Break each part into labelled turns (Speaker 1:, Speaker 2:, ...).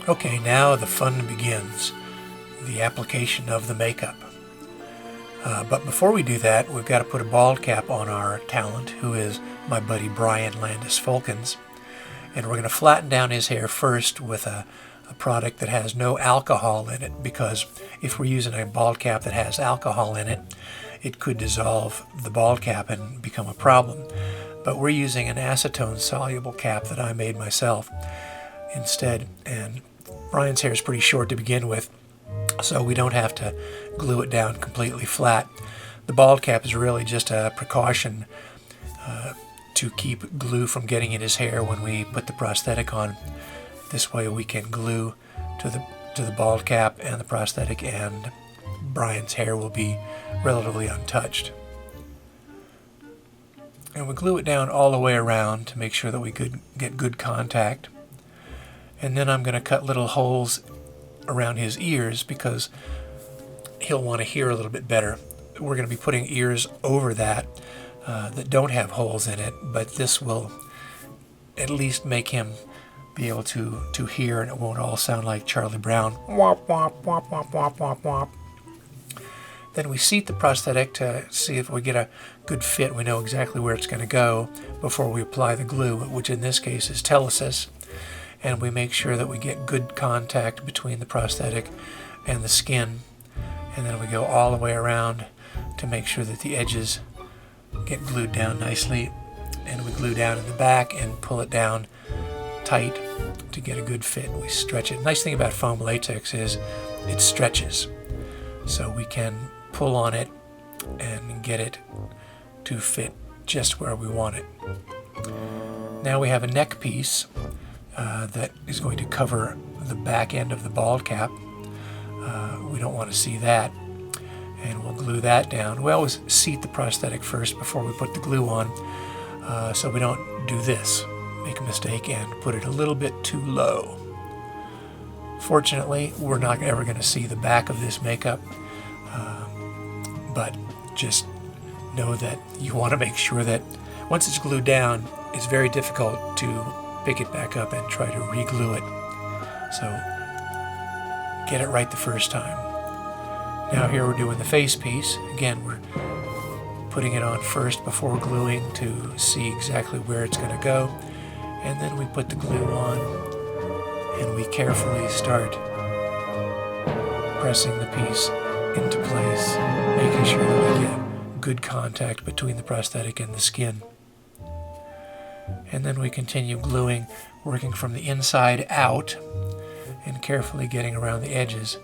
Speaker 1: Okay, now the fun begins, the application of the makeup. But before we do that, we've got to put a bald cap on our talent, who is my buddy Brian Landis-Folkens. And we're going to flatten down his hair first with a product that has no alcohol in it, because if we're using a bald cap that has alcohol in it, it could dissolve the bald cap and become a problem. But we're using an acetone soluble cap that I made myself instead. And Brian's hair is pretty short to begin with, so we don't have to glue it down completely flat. The bald cap is really just a precaution to keep glue from getting in his hair when we put the prosthetic on. This way we can glue to the bald cap and the prosthetic, and Brian's hair will be relatively untouched. And we glue it down all the way around to make sure that we get good contact. And then I'm going to cut little holes around his ears because he'll want to hear a little bit better. We're going to be putting ears over that don't have holes in it, but this will at least make him be able to hear, and it won't all sound like Charlie Brown. Wop, wop, wop, wop, wop, wop, wop. Then we seat the prosthetic to see if we get a good fit. We know exactly where it's going to go before we apply the glue, which in this case is Telesis. And we make sure that we get good contact between the prosthetic and the skin. And then we go all the way around to make sure that the edges get glued down nicely. And we glue down in the back and pull it down tight to get a good fit. We stretch it. Nice thing about foam latex is it stretches. So we can pull on it and get it to fit just where we want it. Now we have a neck piece that is going to cover the back end of the bald cap. We don't want to see that, and we'll glue that down. We always seat the prosthetic first before we put the glue on, so we don't do this, make a mistake and put it a little bit too low. Fortunately, we're not ever going to see the back of this makeup, but just know that you want to make sure that once it's glued down, it's very difficult to pick it back up and try to re-glue it. So get it right the first time. Now here we're doing the face piece. Again, we're putting it on first before gluing to see exactly where it's going to go. And then we put the glue on and we carefully start pressing the piece into place, making sure that we get good contact between the prosthetic and the skin. And then we continue gluing, working from the inside out and carefully getting around the edges.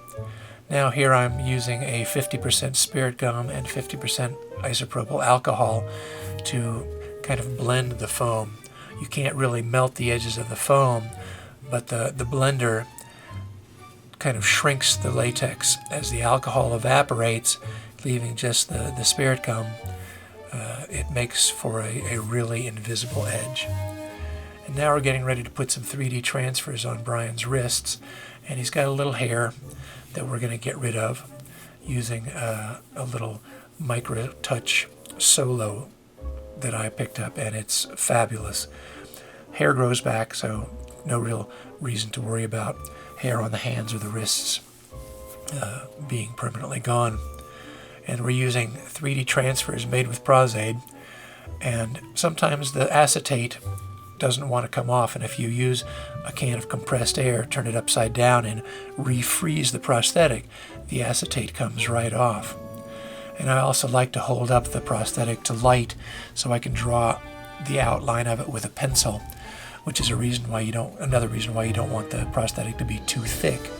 Speaker 1: Now here I'm using a 50% spirit gum and 50% isopropyl alcohol to kind of blend the foam. You can't really melt the edges of the foam, but the blender kind of shrinks the latex as the alcohol evaporates, leaving just the spirit gum. It makes for a really invisible edge. And now we're getting ready to put some 3D transfers on Brian's wrists, and he's got a little hair that we're going to get rid of using a little micro touch solo that I picked up, and it's fabulous. Hair grows back, so no real reason to worry about hair on the hands or the wrists being permanently gone. And we're using 3D transfers made with Prozaid, and sometimes the acetate doesn't want to come off, and if you use a can of compressed air, turn it upside down and refreeze the prosthetic, the acetate comes right off. And I also like to hold up the prosthetic to light so I can draw the outline of it with a pencil, which is another reason why you don't want the prosthetic to be too thick,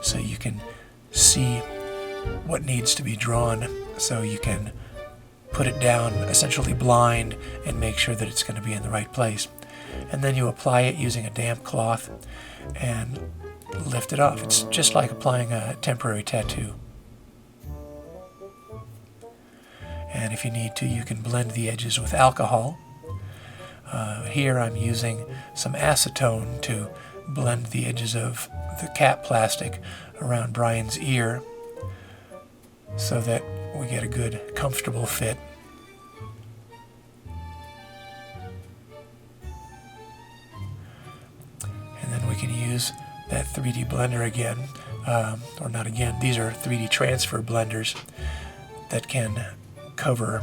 Speaker 1: so you can see what needs to be drawn, so you can put it down essentially blind and make sure that it's going to be in the right place. And then you apply it using a damp cloth and lift it off. It's just like applying a temporary tattoo. And if you need to, you can blend the edges with alcohol. Here I'm using some acetone to blend the edges of the cap plastic around Brian's ear so that we get a good, comfortable fit. And then we can use that 3D blender again, or not again, these are 3D transfer blenders that can cover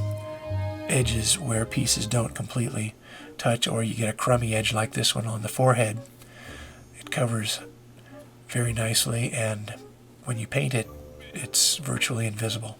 Speaker 1: edges where pieces don't completely touch, or you get a crummy edge like this one on the forehead. It covers very nicely, and when you paint it, it's virtually invisible.